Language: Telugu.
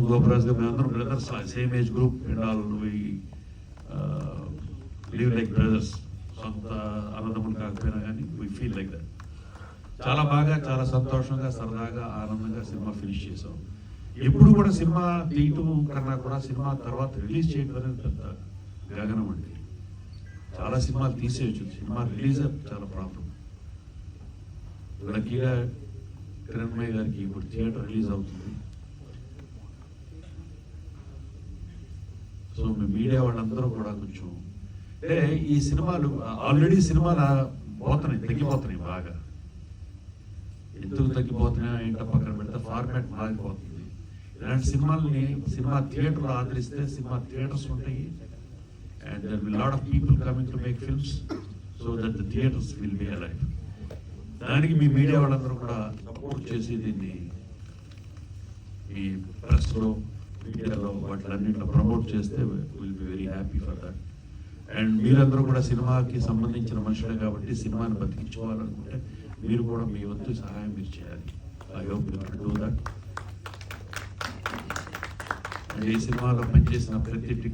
గోపరాజ్ గారు మేమందరం brothers, same age group and all we live like brothers. సొంత అన్నదమ్ములు కాకపోయినా కానీ వీ ఫీల్ లైక్ దట్. చాలా బాగా, చాలా సంతోషంగా, సరదాగా, ఆనందంగా సినిమా ఫినిష్ చేసాం. ఎప్పుడు కూడా సినిమా తీయటం కన్నా కూడా సినిమా తర్వాత రిలీజ్ చేయడం అనేది పెద్ద గగనం అండి. చాలా సినిమాలు తీసేయచ్చు, సినిమా రిలీజ్ చాలా ప్రాబ్లం. లక్కీగా కిరణ్మయ్య గారికి ఇప్పుడు థియేటర్ రిలీజ్ అవుతుంది. సో మీ మీడియా వాళ్ళందరూ కూడా కొంచెం అంటే ఈ సినిమాలు ఆల్రెడీ సినిమాలు పోతున్నాయి, తగ్గిపోతున్నాయి బాగా. ఎందుకు తగ్గిపోతున్నాయి ఏంటో పక్కన పెడితే ఫార్మాట్ మారిపోతుంది. ఇలాంటి సినిమాలని సినిమా థియేటర్లో ఆదరిస్తే సినిమా థియేటర్స్ ఉంటాయి and there will lot of people coming to make films so that the theatres will be alive. దానికి మీ మీడియా వాళ్ళందరూ కూడా సపోర్ట్ చేసి దీన్ని ఈ ప్రెస్లో, మీడియాలో వాటిలన్నింటిలో ప్రమోట్ చేస్తే will be very happy for that. And మీరందరూ కూడా సినిమాకి సంబంధించిన మనుషులే కాబట్టి సినిమాని బతికించుకోవాలనుకుంటే మీరు కూడా మీ వంతు సహాయం మీరు చేయాలి. I hope you can do that. And ఈ సినిమాలో పనిచేసిన ప్రతి